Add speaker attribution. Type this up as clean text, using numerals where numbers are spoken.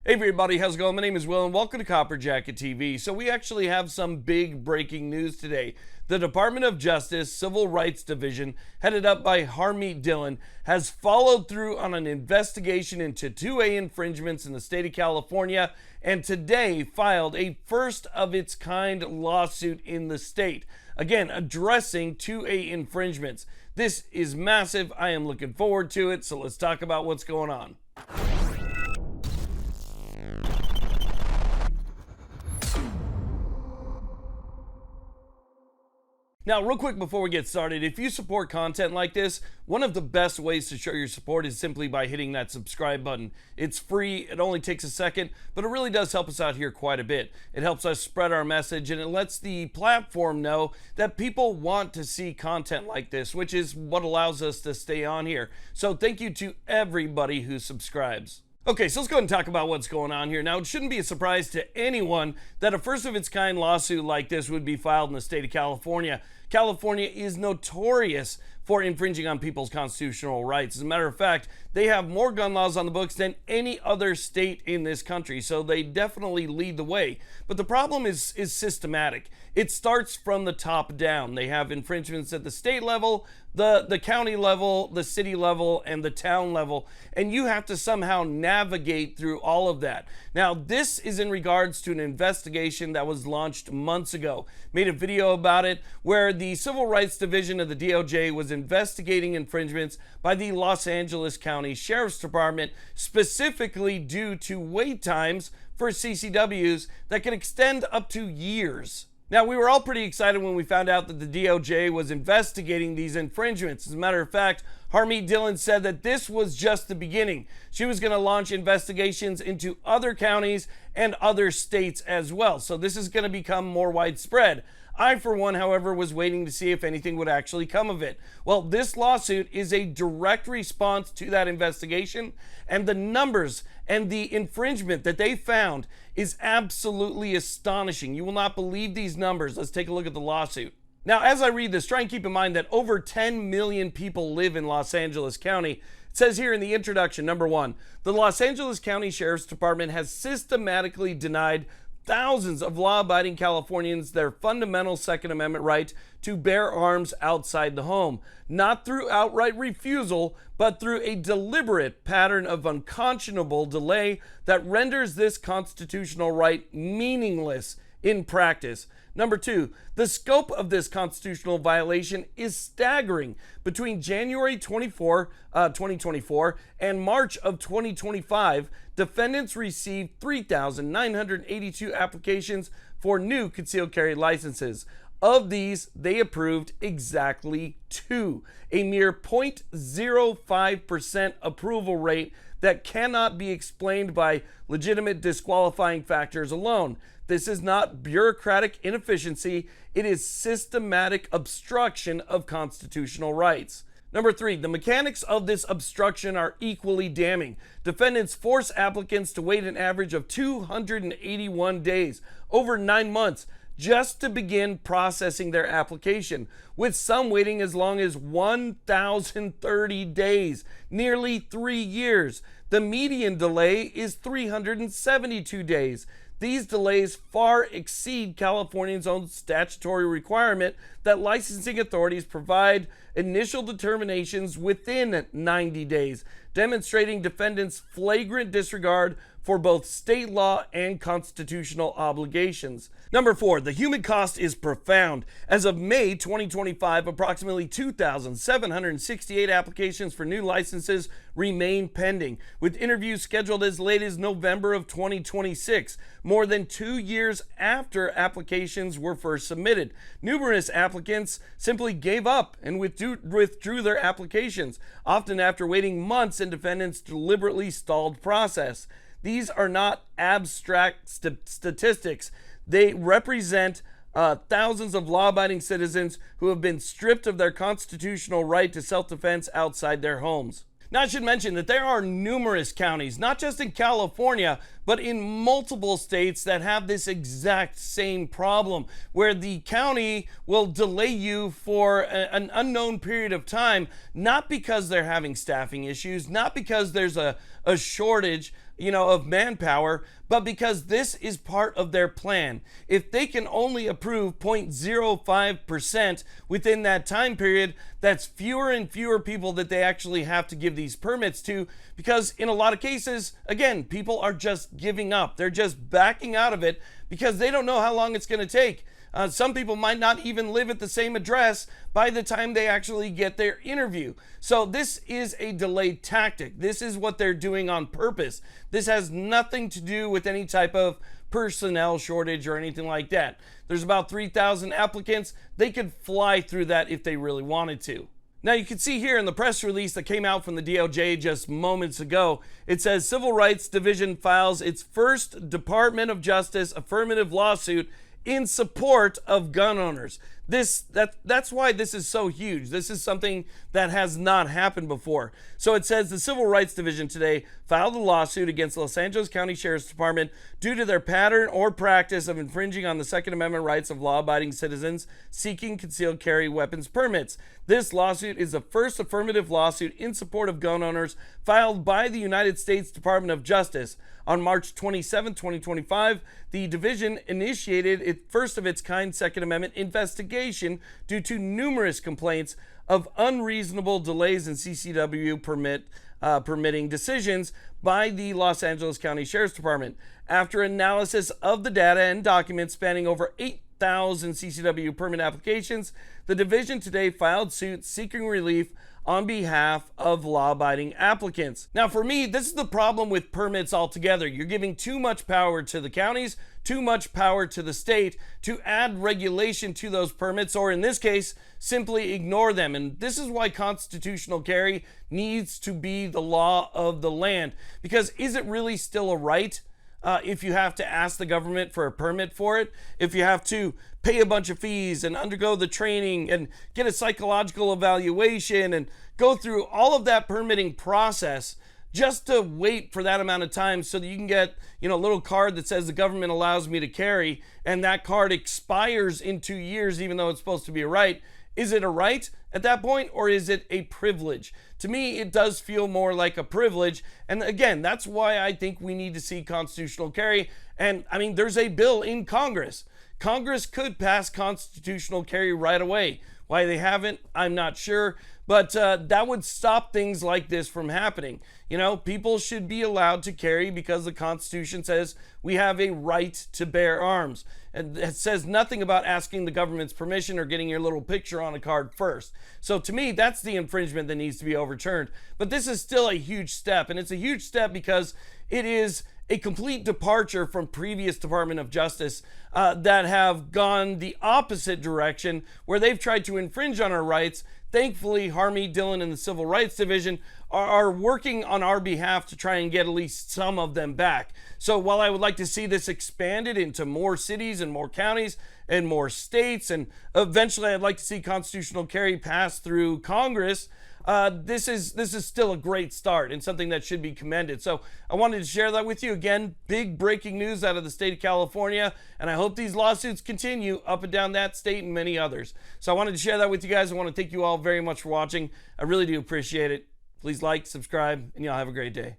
Speaker 1: Hey everybody, how's it going? My name is Will and welcome to Copper Jacket TV. So we actually have some big breaking news today. The Department of Justice Civil Rights Division, headed up by Harmeet Dillon, has followed through on an investigation into 2A infringements in the state of California and today filed a first of its kind lawsuit in the state. Again, addressing 2A infringements. This is massive. I am looking forward to it. So let's talk about what's going on. Now, real quick before we get started, if you support content like this, one of the best ways to show your support is simply by hitting that subscribe button. It's free, it only takes a second, but it really does help us out here quite a bit. It helps us spread our message and it lets the platform know that people want to see content like this, which is what allows us to stay on here. So thank you to everybody who subscribes. Okay, so let's go ahead and talk about what's going on here. Now, it shouldn't be a surprise to anyone that a first of its kind lawsuit like this would be filed in the state of California. California is notorious for infringing on people's constitutional rights. As a matter of fact, they have more gun laws on the books than any other state in this country, so they definitely lead the way. But the problem is systematic. It starts from the top down. They have infringements at the state level, the county level, the city level, and the town level, and you have to somehow navigate through all of that. Now, this is in regards to an investigation that was launched months ago. Made a video about it where the Civil Rights Division of the DOJ was investigating infringements by the Los Angeles County Sheriff's Department, specifically due to wait times for CCWs that can extend up to years. Now, we were all pretty excited when we found out that the DOJ was investigating these infringements. As a matter of fact, Harmeet Dillon said that this was just the beginning. She was going to launch investigations into other counties and other states as well. So this is going to become more widespread. I, for one, however, was waiting to see if anything would actually come of it. Well, this lawsuit is a direct response to that investigation, and the numbers and the infringement that they found is absolutely astonishing. You will not believe these numbers. Let's take a look at the lawsuit. Now, as I read this, try and keep in mind that over 10 million people live in Los Angeles County. It says here in the introduction, number one, the Los Angeles County Sheriff's Department has systematically denied thousands of law-abiding Californians their fundamental Second Amendment right to bear arms outside the home, not through outright refusal, but through a deliberate pattern of unconscionable delay that renders this constitutional right meaningless in practice. Number two, the scope of this constitutional violation is staggering. Between January 2024 and March of 2025, defendants received 3,982 applications for new concealed carry licenses. Of these, they approved exactly 2, a mere 0.05% approval rate that cannot be explained by legitimate disqualifying factors alone. This is not bureaucratic inefficiency, it is systematic obstruction of constitutional rights. Number 3, the mechanics of this obstruction are equally damning. Defendants force applicants to wait an average of 281 days, over 9 months, just to begin processing their application, with some waiting as long as 1,030 days, nearly 3 years. The median delay is 372 days. These delays far exceed California's own statutory requirement that licensing authorities provide initial determinations within 90 days, demonstrating defendants' flagrant disregard for both state law and constitutional obligations. Number 4, the human cost is profound. As of May 2025, approximately 2,768 applications for new licenses remain pending, with interviews scheduled as late as November of 2026, more than 2 years after applications were first submitted. Numerous applicants simply gave up and withdrew their applications, often after waiting months and defendants deliberately stalled process. These are not abstract statistics. They represent thousands of law-abiding citizens who have been stripped of their constitutional right to self-defense outside their homes. Now, I should mention that there are numerous counties, not just in California, but in multiple states that have this exact same problem, where the county will delay you for an unknown period of time, not because they're having staffing issues, not because there's a shortage of manpower, but because this is part of their plan. If they can only approve 0.05% within that time period, that's fewer and fewer people that they actually have to give these permits to, because in a lot of cases, again, people are just giving up. They're just backing out of it because they don't know how long it's going to take. Some people might not even live at the same address by the time they actually get their interview. So this is a delayed tactic. This is what they're doing on purpose. This has nothing to do with any type of personnel shortage or anything like that. There's about 3,000 applicants. They could fly through that if they really wanted to. Now you can see here in the press release that came out from the DOJ just moments ago, it says Civil Rights Division files its first Department of Justice affirmative lawsuit in support of gun owners. That's why this is so huge. This is something that has not happened before. So it says the Civil Rights Division today filed a lawsuit against the Los Angeles County Sheriff's Department due to their pattern or practice of infringing on the Second Amendment rights of law-abiding citizens seeking concealed carry weapons permits. This lawsuit is the first affirmative lawsuit in support of gun owners filed by the United States Department of Justice. On March 27, 2025, the division initiated its first of its kind Second Amendment investigation due to numerous complaints of unreasonable delays in CCW permitting decisions by the Los Angeles County Sheriff's Department. After analysis of the data and documents spanning over 8,000 CCW permit applications, the division today filed suit seeking relief on behalf of law-abiding applicants. Now, for me, this is the problem with permits altogether. You're giving too much power to the counties, too much power to the state to add regulation to those permits, or in this case, simply ignore them. And this is why constitutional carry needs to be the law of the land. Because is it really still a right? If you have to ask the government for a permit for it, if you have to pay a bunch of fees and undergo the training and get a psychological evaluation and go through all of that permitting process just to wait for that amount of time so that you can get, a little card that says the government allows me to carry, and that card expires in 2 years even though it's supposed to be a right. Is it a right at that point, or is it a privilege? To me, it does feel more like a privilege. And again, that's why I think we need to see constitutional carry. And there's a bill in Congress. Congress could pass constitutional carry right away. Why they haven't, I'm not sure. But that would stop things like this from happening. People should be allowed to carry because the Constitution says we have a right to bear arms. And it says nothing about asking the government's permission or getting your little picture on a card first. So to me, that's the infringement that needs to be overturned. But this is still a huge step. And it's a huge step because it is a complete departure from previous Department of Justice that have gone the opposite direction, where they've tried to infringe on our rights. Thankfully, Harmy, Dillon, and the Civil Rights Division are working on our behalf to try and get at least some of them back. So while I would like to see this expanded into more cities and more counties and more states, and eventually I'd like to see constitutional carry pass through Congress, this is still a great start and something that should be commended. So I wanted to share that with you. Again, big breaking news out of the state of California, and I hope these lawsuits continue up and down that state and many others. So I wanted to share that with you guys. I want to thank you all very much for watching. I really do appreciate it. Please like, subscribe, and y'all have a great day.